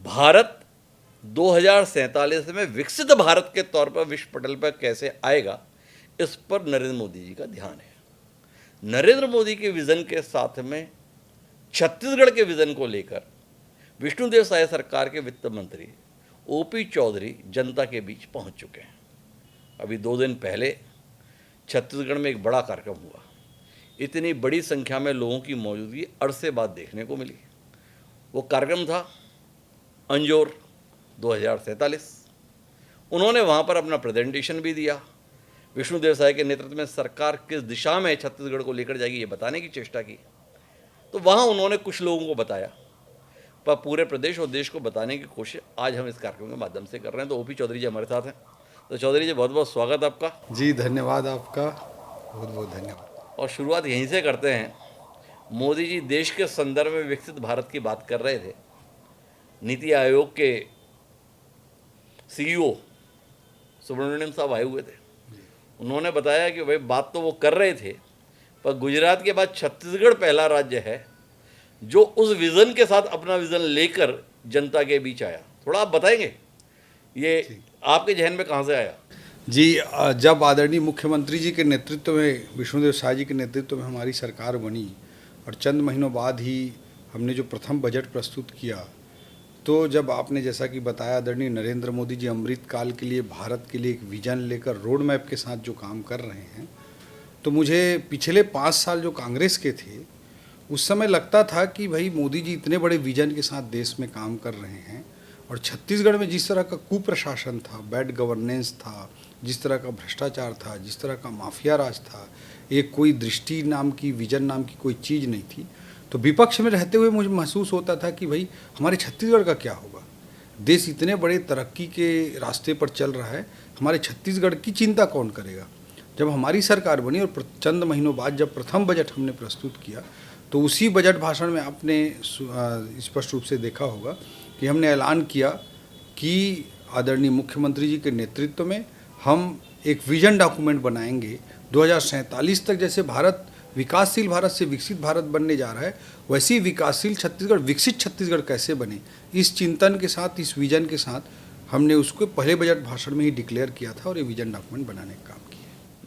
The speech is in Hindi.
भारत 2047 में विकसित भारत के तौर पर विश्व पटल पर कैसे आएगा, इस पर नरेंद्र मोदी जी का ध्यान है। नरेंद्र मोदी के विज़न के साथ में छत्तीसगढ़ के विज़न को लेकर विष्णुदेव साय सरकार के वित्त मंत्री ओपी चौधरी जनता के बीच पहुंच चुके हैं। अभी 2 दिन पहले छत्तीसगढ़ में एक बड़ा कार्यक्रम हुआ। इतनी बड़ी संख्या में लोगों की मौजूदगी अरसे बाद देखने को मिली। वो कार्यक्रम था अंजोर 2047। उन्होंने वहाँ पर अपना प्रेजेंटेशन भी दिया। विष्णुदेव साय के नेतृत्व में सरकार किस दिशा में छत्तीसगढ़ को लेकर जाएगी, ये बताने की चेष्टा की। तो वहाँ उन्होंने कुछ लोगों को बताया, पर पूरे प्रदेश और देश को बताने की कोशिश आज हम इस कार्यक्रम के माध्यम से कर रहे हैं। तो ओपी चौधरी जी हमारे साथ हैं। तो चौधरी जी, बहुत बहुत स्वागत आपका। जी धन्यवाद आपका, बहुत बहुत धन्यवाद। और शुरुआत यहीं से करते हैं। मोदी जी देश के संदर्भ में विकसित भारत की बात कर रहे थे। नीति आयोग के सीईओ सुब्रमण्यम साहब आए हुए थे। उन्होंने बताया कि भाई बात तो वो कर रहे थे, पर गुजरात के बाद छत्तीसगढ़ पहला राज्य है जो उस विज़न के साथ अपना विज़न लेकर जनता के बीच आया। थोड़ा आप बताएंगे ये आपके जहन में कहाँ से आया? जी, जब आदरणीय मुख्यमंत्री जी के नेतृत्व में, विष्णुदेव साय जी के नेतृत्व में हमारी सरकार बनी और चंद महीनों बाद ही हमने जो प्रथम बजट प्रस्तुत किया, तो जब आपने जैसा कि बताया, आदरणीय नरेंद्र मोदी जी अमृत काल के लिए भारत के लिए एक विजन लेकर रोड मैप के साथ जो काम कर रहे हैं, तो मुझे पिछले 5 साल जो कांग्रेस के थे उस समय लगता था कि भाई मोदी जी इतने बड़े विजन के साथ देश में काम कर रहे हैं और छत्तीसगढ़ में जिस तरह का कुप्रशासन था, बैड गवर्नेंस था, जिस तरह का भ्रष्टाचार था, जिस तरह का माफिया राज था, एक कोई दृष्टि नाम की, विजन नाम की कोई चीज़ नहीं थी। तो विपक्ष में रहते हुए मुझे महसूस होता था कि भाई हमारे छत्तीसगढ़ का क्या होगा। देश इतने बड़े तरक्की के रास्ते पर चल रहा है, हमारे छत्तीसगढ़ की चिंता कौन करेगा। जब हमारी सरकार बनी और चंद महीनों बाद जब प्रथम बजट हमने प्रस्तुत किया, तो उसी बजट भाषण में आपने स्पष्ट रूप से देखा होगा कि हमने ऐलान किया कि आदरणीय मुख्यमंत्री जी के नेतृत्व में हम एक विजन डॉक्यूमेंट बनाएंगे 2047 तक। जैसे भारत विकासशील भारत से विकसित भारत बनने जा रहा है, वैसी विकासशील छत्तीसगढ़, विकसित छत्तीसगढ़ कैसे बने, इस चिंतन के साथ, इस विजन के साथ हमने उसको पहले बजट भाषण में ही डिक्लेयर किया था और ये विजन डॉक्यूमेंट बनाने का काम।